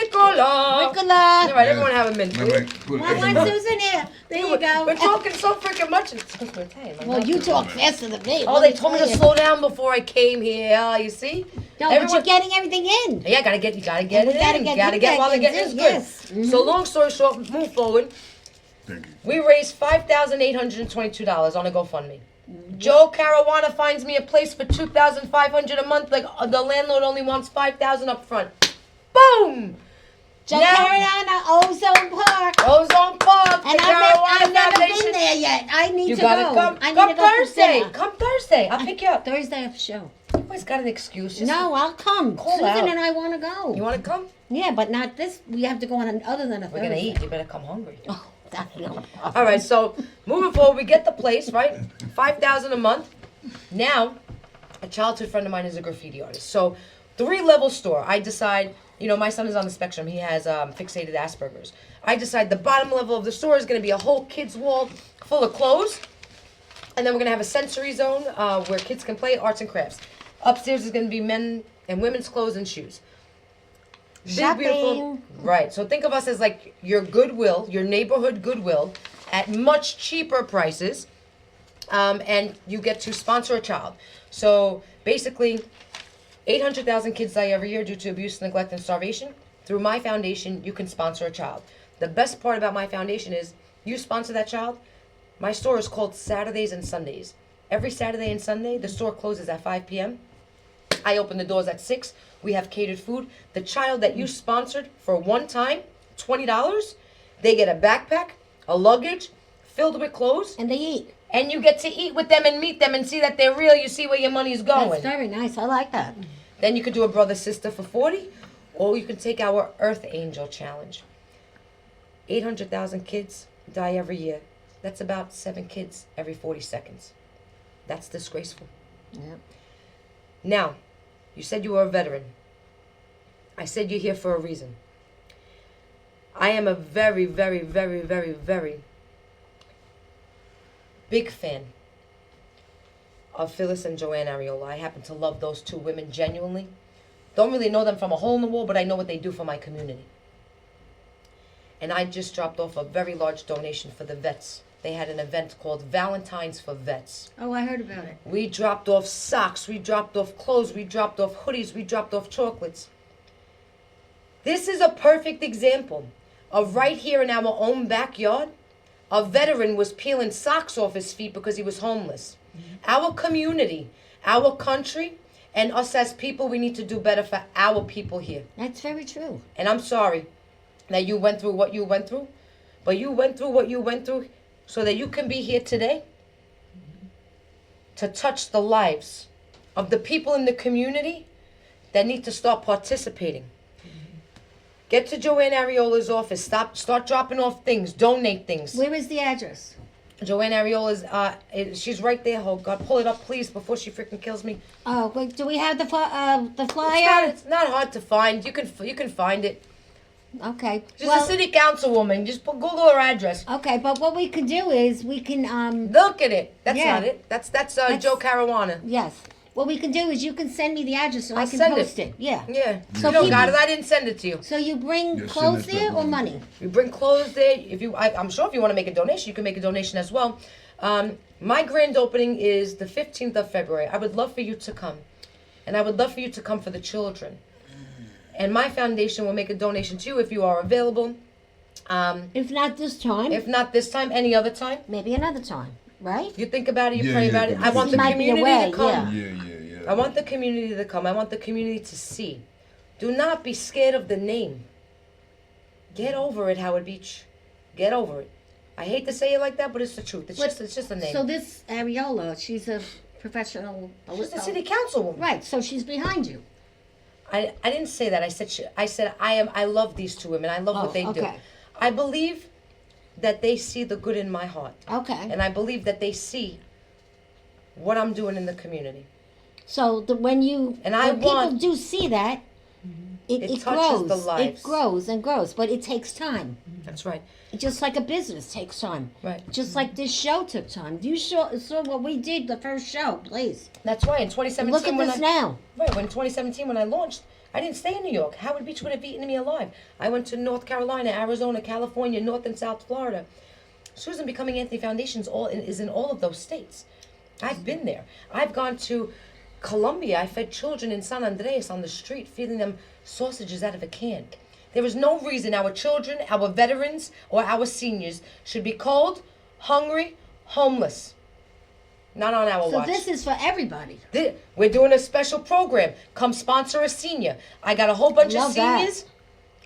Ricola. All right, everyone have a mint. One, Susan, here. There you go. We're talking so freaking much. It's because we're Italian. Well, you talk faster than me. Oh, they told me to slow down before I came here. You see? No, but you're getting everything in. Yeah, you gotta get it in. You gotta get while they get it in. Yes. Good. So long story short, move forward. Thank you. We raised $5,822 on a GoFundMe. Joe Caruana finds me a place for $2,500 a month. Like the landlord only wants $5,000 up front. Boom! Joe Now- Carolina, Ozone Park. Ozone Park, And the I've never Foundation. been there yet. I need You to gotta go. come. I need Come to go for Thursday. dinner. Come Thursday. I'll pick you up. Thursday I have a show. You always got an excuse. Just No, I'll come. Call Susan out. and I want to go. You want to come? Yeah, but not this. We have to go on other than a We're Thursday. gonna eat. You better come hungry. Oh, that's no. All right. So moving forward, we get the place right. $5,000 a month. Now, a childhood friend of mine is a graffiti artist. So 3-level store. I decide. You know, my son is on the spectrum. He has fixated Asperger's. I decide the bottom level of the store is going to be a whole kids' wall full of clothes. And then we're going to have a sensory zone where kids can play arts and crafts. Upstairs is going to be men and women's clothes and shoes. Big, beautiful. Shopping. Right. So think of us as like your Goodwill, your neighborhood Goodwill, at much cheaper prices. And you get to sponsor a child. So basically, 800,000 kids die every year due to abuse, neglect, and starvation. Through my foundation, you can sponsor a child. The best part about my foundation is you sponsor that child. My store is called Saturdays and Sundays. Every Saturday and Sunday, the store closes at 5 p.m. I open the doors at 6. We have catered food. The child that you sponsored for one time, $20, they get a backpack, a luggage filled with clothes, And they eat. and you get to eat with them and meet them and see that they're real. You see where your money is going. That's very nice. I like that. Then you could do a brother-sister for 40, or you can take our Earth Angel Challenge. 800,000 kids die every year. That's about 7 kids every 40 seconds. That's disgraceful. Yep. Now, you said you were a veteran. I said you're here for a reason. I am a very, very, very, very, very big fan of Phyllis and Joanne Ariola. I happen to love those two women genuinely. Don't really know them from a hole in the wall, but I know what they do for my community. And I just dropped off a very large donation for the vets. They had an event called Valentine's for Vets. Oh, I heard about it. We dropped off socks, we dropped off clothes, we dropped off hoodies, we dropped off chocolates. This is a perfect example of right here in our own backyard. A veteran was peeling socks off his feet because he was homeless. Our community, our country, and us as people, we need to do better for our people here. That's very true. And I'm sorry that you went through what you went through, but you went through what you went through so that you can be here today to touch the lives of the people in the community that need to start participating. Get to Joanne Ariola's office. Start dropping off things. Donate things. Where is the address? Joanne Ariola's, she's right there. Oh, God, pull it up, please, before she freaking kills me. Oh, wait, do we have the It's flyer? not hard to find. You can find it. Okay. She's a city councilwoman. Just Google her address. Okay, but what we can do is we can Look at it. That's Yeah. not it. That's Joe Caruana. yes. What we can do is you can send me the address so I I'll can send it. post it. Yeah. Yeah. So you don't people- got it. I didn't send it to you. So you bring Yes, clothes send it there to or me. money? You bring clothes there. I'm sure if you want to make a donation, you can make a donation as well. My grand opening is the 15th of February. I would love for you to come. And I would love for you to come for the children. And my foundation will make a donation to you if you are available. If not this time, If not this time, any other time. maybe another time, right? You think about it, you Yeah, pray yeah, about it. because I want you the might be community away, to come. yeah. Yeah. I want the community to come. I want the community to see. Do not be scared of the name. Get over it, Howard Beach. Get over it. I hate to say it like that, but it's the truth. It's just a name. So this Ariola, she's a professional. She's the city councilwoman. Right. So she's behind you. I didn't say that. I said I love these two women. I love what they do. okay. I believe that they see the good in my heart. Okay. And I believe that they see what I'm doing in the community. So when people do see that, it It touches grows. the lives. It grows and grows, but it takes time. That's right. Just like a business takes time. Right. Just like this show took time. You saw what we did the first show, please. That's right. In 2017, Look at when this now. Right, when 2017, when I launched, I didn't stay in New York. Howard Beach would have eaten me alive. I went to North Carolina, Arizona, California, North and South Florida. Susan Becoming Anthony Foundations is in all of those states. I've been there. I've gone to Colombia. I fed children in San Andreas on the street, feeding them sausages out of a can. There is no reason our children, our veterans, or our seniors should be cold, hungry, homeless. Not on our So watch. this is for everybody. We're doing a special program. Come sponsor a senior. I got a whole bunch of Love that. seniors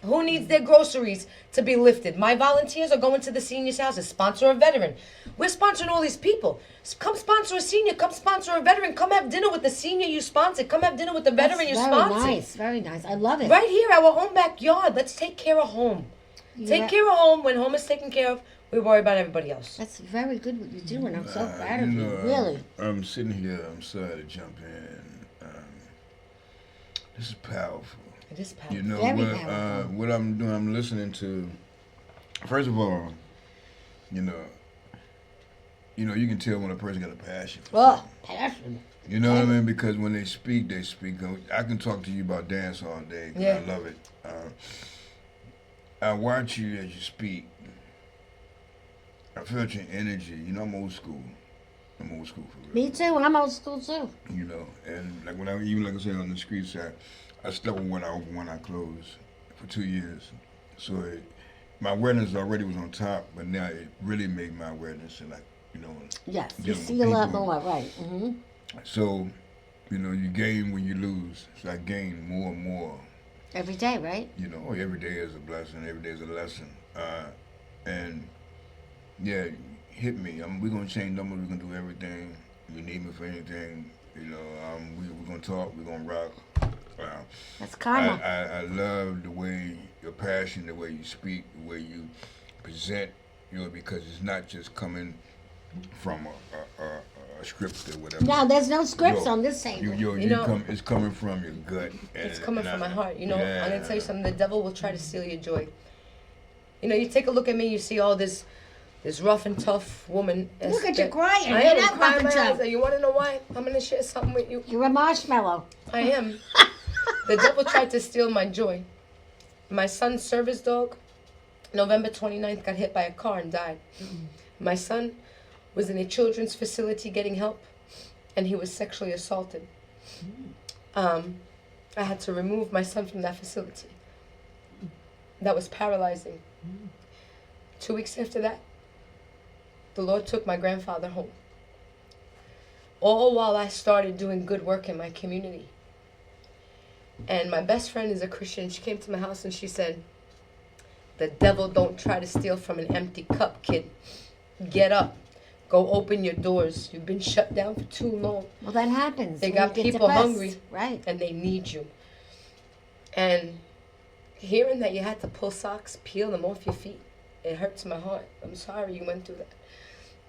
Who needs their groceries to be lifted? My volunteers are going to the seniors' houses. Sponsor a veteran. We're sponsoring all these people. Come sponsor a senior. Come sponsor a veteran. Come have dinner with the senior you sponsored. Come have dinner with the veteran you sponsored. Very nice, very nice. I love it. Right here, our own backyard. Let's take care of home. Take care of home. When home is taken care of, we worry about everybody else. That's very good what you're doing. I'm so proud of you. Really. I'm sitting here. I'm sorry to jump in. This is powerful. It is powerful. You know Very powerful. what I'm doing? I'm listening to. First of all, you know, you can tell when a person got a passion. Oh, passion. You know what I mean? Because when they speak. I can talk to you about dance all day. 'Cause I love it. I watch you as you speak. I felt your energy. You know, I'm old school. I'm old school for real. Me too. I'm old school too. You know, and like when like I said on the streets, I slept with one eye open, one eye closed for 2 years. So my awareness already was on top, but now it really made my awareness and Yes, you dealing see with a lot people. more, right? Mm-hmm. So, you gain when you lose. So I gain more and more. Every day, right? Every day is a blessing. Every day is a lesson. And yeah, hit me. We're gonna change numbers. We're gonna do everything. If you need me for anything, we're gonna talk. We're gonna rock. That's karma. I love the way your passion, the way you speak, the way you present. Because it's not just coming from a script or whatever. No, there's no scripts on this table. It's coming from your gut. It's coming from my heart. I'm gonna tell you something. The devil will try to steal your joy. You take a look at me. You see all this rough and tough woman. Look at you crying. I You're am not rough crying and my tough. eyes. You want to know why? I'm gonna share something with you. You're a marshmallow. I am. The devil tried to steal my joy. My son's service dog, November 29th, got hit by a car and died. My son was in a children's facility getting help, and he was sexually assaulted. I had to remove my son from that facility. That was paralyzing. 2 weeks after that, the Lord took my grandfather home. All while I started doing good work in my community. And my best friend is a Christian. She came to my house and she said, "The devil don't try to steal from an empty cup, kid. Get up. Go open your doors. You've been shut down for too long." Well, that happens. They when got you get people depressed. hungry. Right. And they need you. And hearing that you had to pull socks, peel them off your feet, it hurts my heart. I'm sorry you went through that.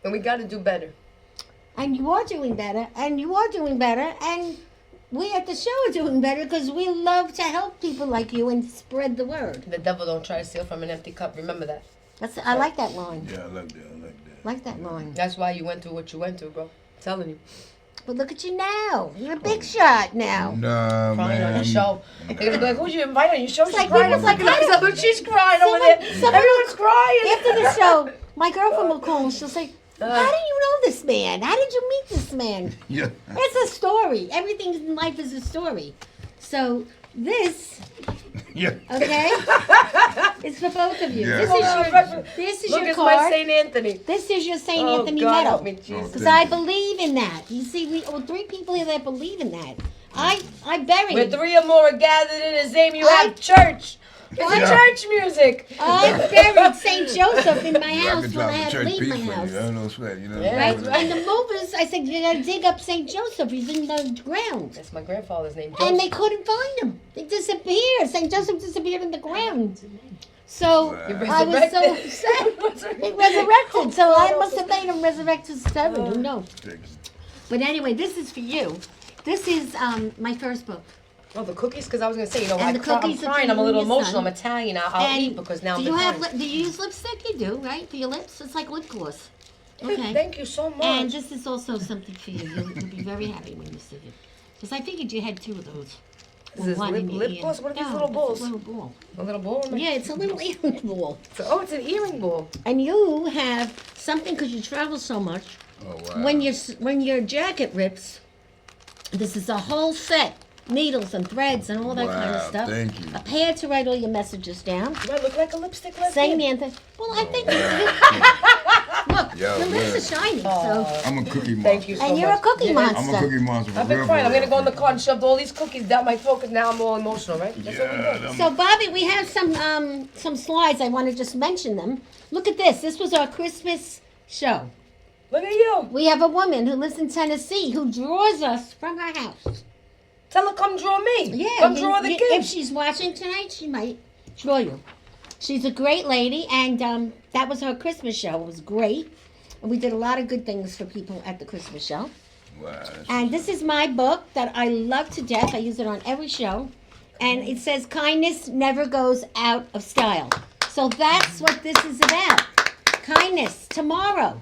And we got to do better. And you are doing better. And you are doing better. And we at the show are doing better because we love to help people like you and spread the word. The devil don't try to steal from an empty cup. Remember that. I like that line. Yeah, I like that. Like that line. That's why you went through what you went through, bro. I'm telling you. But look at you now. You're a big shot now. Nah, Crying man. on the show. They're going to be like, who'd you invite on your show? She's like crying. people I'm like, like, guys, look, she's crying over there. Everyone's crying. After the show, my girlfriend will call and she'll say, "How do you know this man? How did you meet this man?" Yeah. It's a story. Everything in life is a story. So this, Yeah. okay, it's for both of you. Yeah. This is Look, your it's my card. St. Anthony. This is your St. Oh, Anthony God, medal. help me, Jesus. Because I believe in that. You see, we 3 people here that believe in that. I buried. Where 3 or more are gathered in his name, you I- have church. It's Yeah. church music. I buried St. Joseph in my I house could when I drop a had to church leave piece my for you. house. I don't know sweat, Yeah. Right? That's And the movers, I said, you gotta dig up St. Joseph. He's in the ground. That's my grandfather's name, And they Joseph. couldn't find him. They disappeared. St. Joseph disappeared in the ground. So Wow. I was so upset. He resurrected. So I must have made him resurrect to 7. Who knows? But anyway, this is for you. This is my first book. Oh, the cookies? Because I was going to say, And I'm the cookies are crying. for I'm a you little and your emotional. son. I'm Italian. I'll eat because now do I'm you have crying. do you use lipstick? You do, right? For your lips? It's like lip gloss. Okay. Thank you so much. And this is also something for you. You'll be very happy when you see it. Because I figured you had 2 of those. Is this One in your lip ear. gloss? What are these No, little it's balls? a little ball. A little ball? Yeah, it's a little earring ball. Oh, it's an earring ball. And you have something because you travel so much. Oh, wow. When your jacket rips, this is a whole set. Needles and threads and all that kind of Wow, stuff. thank you. A pad to write all your messages down. Do I look like a lipstick lesbian? St. Anthony. Well, I think look, Yeah, Your lips man. are shining. So. I'm a cookie monster. Thank you so And you're a much. cookie Yeah. monster. I'm a cookie monster. For I've been real, crying. for I'm gonna real. go in the car and shove all these cookies down my throat because now I'm all emotional, right? That's what we do. So Bobby, we have some slides. I want to just mention them. Look at this. This was our Christmas show. Look at you. We have a woman who lives in Tennessee who draws us from her house. Tell her come draw me. Yeah, Come draw the if kids. she's watching tonight, she might draw you. She's a great lady, and that was her Christmas show. It was great, and we did a lot of good things for people at the Christmas show. Wow, that's- And this is my book that I love to death. I use it on every show. And it says, kindness never goes out of style. So that's what this is about. Kindness. Tomorrow,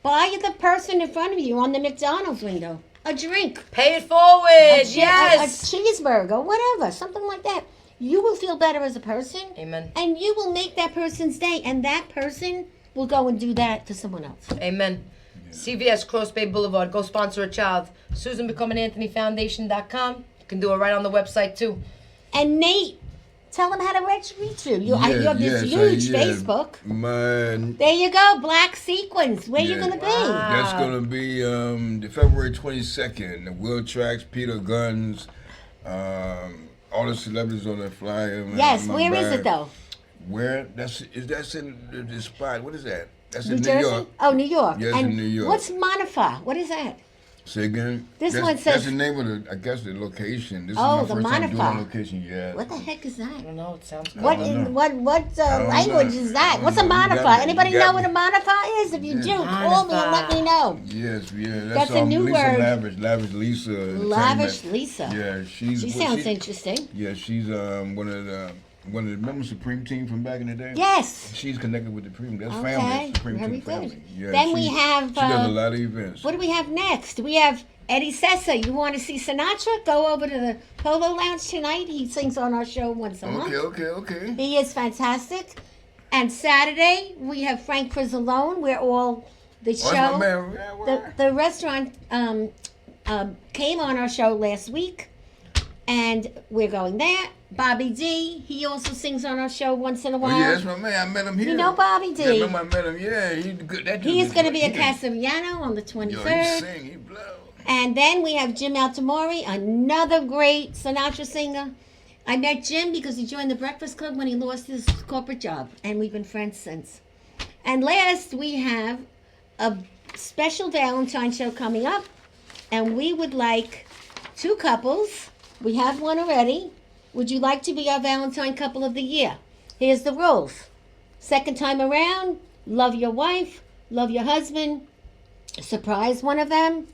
buy the person in front of you on the McDonald's window a drink. Pay it forward. A Yes. cheeseburger, whatever, something like that. You will feel better as a person. Amen. And you will make that person's day. And that person will go and do that to someone else. Amen. CVS Cross Bay Boulevard. Go sponsor a child. SusanBecomingAnthonyFoundation.com. You can do it right on the website too. And Nate, tell them how to reach you. You have this huge Facebook. Man, There you go, Black Sequins. Where you Yeah. gonna be? Wow. that's gonna be the February 22nd. The Will Tracks, Peter Guns, all the celebrities on that flyer. Man, Yes. my Where is bag. it though? Where? That's in the spot. What is that? That's New in Jersey? New York. Oh, New York. Yes, and in New York. What's Monifa? What is that? Say again. This that's, one says- That's the name of the. I guess the location. This Oh, is the my first time doing Monifa. a location. Yeah. What the heck is I that? don't know. It sounds good. What don't in know. what I don't language know. is I that? don't What's a know. You got Monifa? me. Anybody You know got what a me. Monifa is? If you do, call me and let me know. Yes, yeah. That's a new Lisa word. Lavish Lisa. Lavish Entertainment. Lisa. Yeah, She sounds interesting. Yeah, she's one of the remember Supreme Team from back in the day. Yes. She's connected with the Supreme. That's Okay, family. Supreme very Team good. family. Yeah, Then we she have, does a lot of events. What do we have next? We have Eddie Sessa. You want to see Sinatra? Go over to the Polo Lounge tonight. He sings on our show once a month. Okay. He is fantastic. And Saturday we have Frank Frizzalone. We're all the Oh, that's my show. man. Yeah, where? The restaurant came on our show last week, and we're going there. Bobby D. He also sings on our show once in a Oh while. yeah, that's my man. I met him here. You know Bobby D. Yeah, remember I met him. Yeah, he's good. That dude He's is going to good. be at He can- Castellano on the Yo, he 23rd. sing. He blow. And then we have Jim Altamori, another great Sinatra singer. I met Jim because he joined the Breakfast Club when he lost his corporate job, and we've been friends since. And last, we have a special Valentine show coming up, and we would like 2 couples. We have one already. Would you like to be our Valentine couple of the year? Here's the rules. Second time around, love your wife, love your husband, surprise one of them.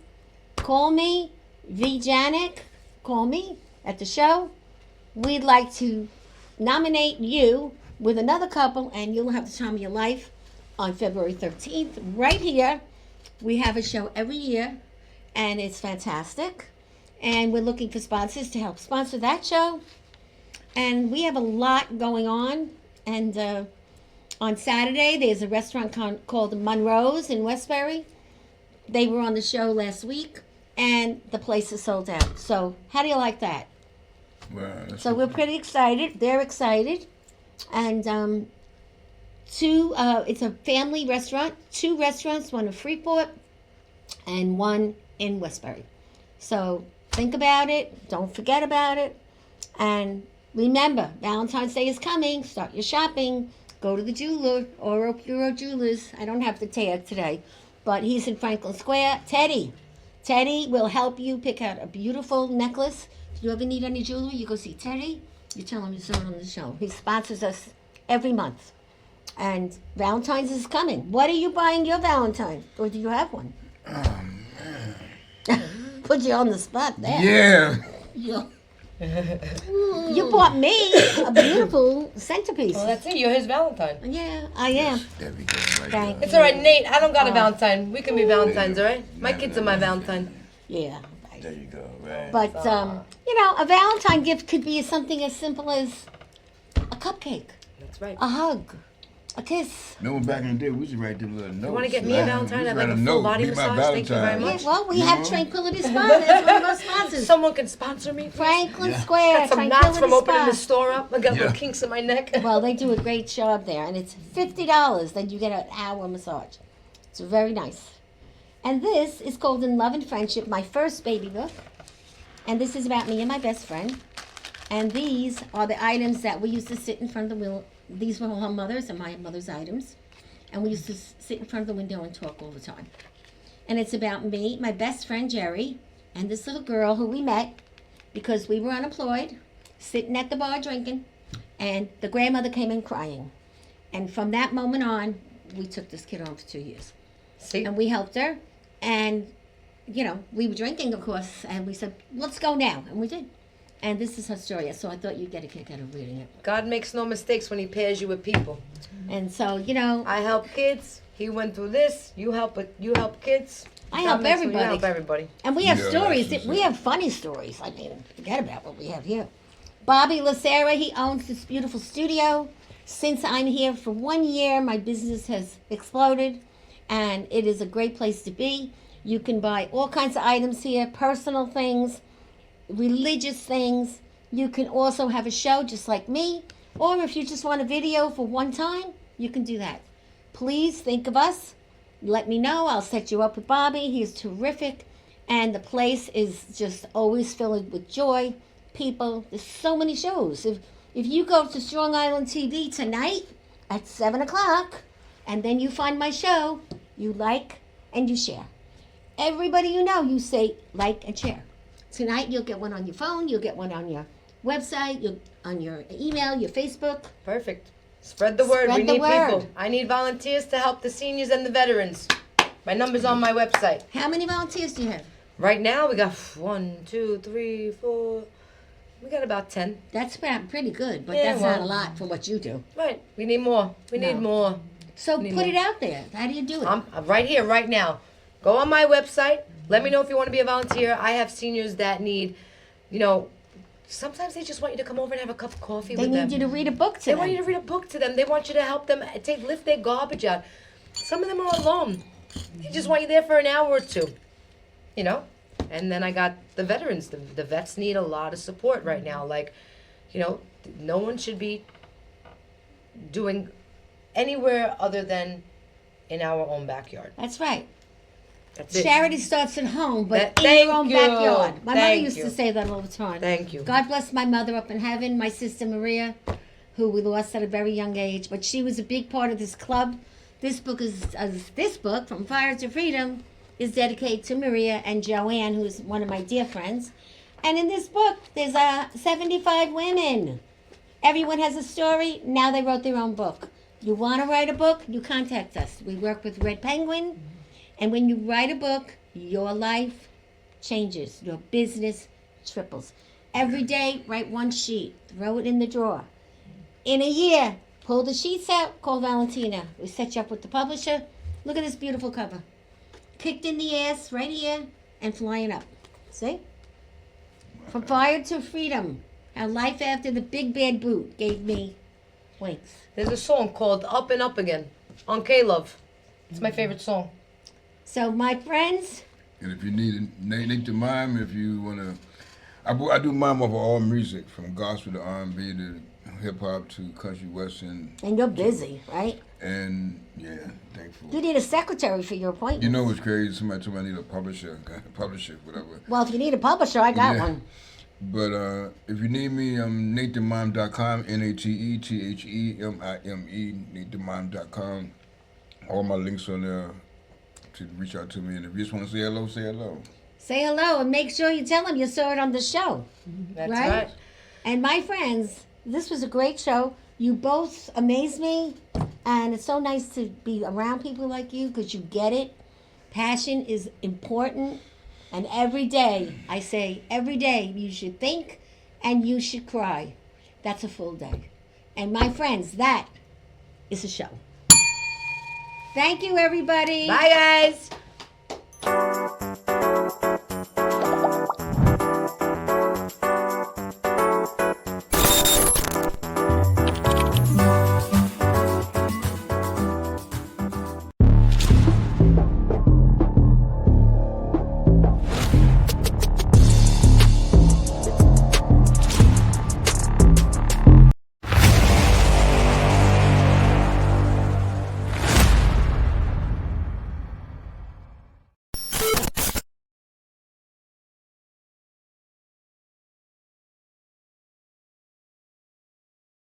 Call me, V. Janik, call me at the show. We'd like to nominate you with another couple, and you'll have the time of your life on February 13th, right here. We have a show every year, and it's fantastic. And we're looking for sponsors to help sponsor that show. And we have a lot going on. And on Saturday, there's a restaurant called Monroe's in Westbury. They were on the show last week, and the place is sold out. So how do you like that? Wow, that's So we're pretty excited. They're excited. And it's a family restaurant. 2 restaurants, one in Freeport and one in Westbury. So think about it. Don't forget about it. And remember, Valentine's Day is coming. Start your shopping. Go to the jeweler, Oro Puro Jewelers. I don't have the tag today, but he's in Franklin Square. Teddy will help you pick out a beautiful necklace. If you ever need any jewelry, you go see Teddy. You tell him you saw it on the show. He sponsors us every month. And Valentine's is coming. What are you buying your Valentine? Or do you have one? Put you on the spot there. Yeah. You bought me a beautiful centerpiece. Well, that's it. You're his Valentine. Yeah, I am. There we go. Right Thank there. It's all right, Nate. I don't got a Valentine. We can be Valentines, all right? My kids are my Valentine. Yeah. There you go. Right. But, a Valentine gift could be something as simple as a cupcake, That's right. a hug, a kiss. Remember back in the day, we used to write them little notes. You want to get me a Valentine? I'd like a full note. body Be my massage. Thank you very Valentine. Yeah, much. well, we have Tranquility Spa. That's one of our sponsors. Someone can sponsor me. Franklin Yeah. Square, Got some Tranquility knots from opening Spa. the store up. I got Yeah. little kinks in my neck. Well, they do a great job there, and it's $50. Then you get an hour massage. It's very nice. And this is called In Love and Friendship, my first baby book. And this is about me and my best friend. And these are the items that we used to sit in front of the window. These were her mother's and my mother's items. And we used to sit in front of the window and talk all the time. And it's about me, my best friend Jerry, and this little girl who we met because we were unemployed, sitting at the bar drinking, and the grandmother came in crying. And from that moment on, we took this kid on for 2 years. See? And we helped her. And, you know, we were drinking, of course, and we said, let's go now. And we did. And this is her story, so I thought you'd get a kick out of reading it. God makes no mistakes when he pairs you with people. And so, you know, I help kids. He went through this. You help kids. I help everybody. You help everybody. And we have Yeah, stories. that's We have funny stories. I mean, forget about what we have here. Bobby Lacera, he owns this beautiful studio. Since I'm here for 1 year, my business has exploded, and it is a great place to be. You can buy all kinds of items here, personal things, religious things. You can also have a show just like me, or if you just want a video for one time, you can do that. Please think of us. Let me know. I'll set you up with Bobby. He's terrific, and the place is just always filled with joy. People, there's so many shows. If you go to Strong Island TV tonight at 7 o'clock, and then you find my show, you like and you share. Everybody you know, you say like and share. Tonight you'll get one on your phone, you'll get one on your website, on your email, your Facebook. Perfect. Spread the word. Spread We the need word. people. I need volunteers to help the seniors and the veterans. My number's on my website. How many volunteers do you have? Right now we got 1, 2, 3, 4. We got about 10. That's pretty good, but Yeah, that's well. not a lot for what you do. Right. We need more. We need more. So Need put more. it out there. How do you do it? I'm right here, right now. Go on my website. Let me know if you want to be a volunteer. I have seniors that need, sometimes they just want you to come over and have a cup of coffee They with them. need you to read a book to They them. want you to read a book to them. They want you to help them lift their garbage out. Some of them are alone. They just want you there for an hour or two. And then I got the veterans. The vets need a lot of support right now. No one should be doing anywhere other than in our own backyard. That's right. That's it. Charity starts at home, but in Thank your own you. backyard. My mother Thank used you. to say that all the time. Thank you. God bless my mother up in heaven, my sister Maria, who we lost at a very young age, but she was a big part of this club. This book, From Fire to Freedom, is dedicated to Maria and Joanne, who's one of my dear friends. And in this book, there's 75 women. Everyone has a story. Now they wrote their own book. You want to write a book, you contact us. We work with Red Penguin. And when you write a book, your life changes. Your business triples. Every day, write one sheet. Throw it in the drawer. In a year, pull the sheets out. Call Valentina. We set you up with the publisher. Look at this beautiful cover. Kicked in the ass right here and flying up. See? From Fire to Freedom. How life after the big bad boot gave me wings. There's a song called Up and Up Again on K-Love. It's my favorite song. So my friends, And if you need to mime, if you want to, I do mime over all music, from gospel to R&B to hip hop to country western. and you're busy, right? And yeah, thankful. You need a secretary for your appointment. You know what's crazy? Somebody told me I need a publisher, whatever. Well, if you need a publisher, I got Yeah. one. But if you need me, NateTheMime.com, NateTheMime, NateTheMime.com. All my links on there to reach out to me. And if you just want to say hello, say hello. Say hello and make sure you tell them you saw it on the show. That's Right? right. And my friends, this was a great show. You both amaze me. And it's so nice to be around people like you because you get it. Passion is important. And every day, I say, every day you should think and you should cry. That's a full day. And my friends, that is a show. Thank you, everybody. Bye, guys.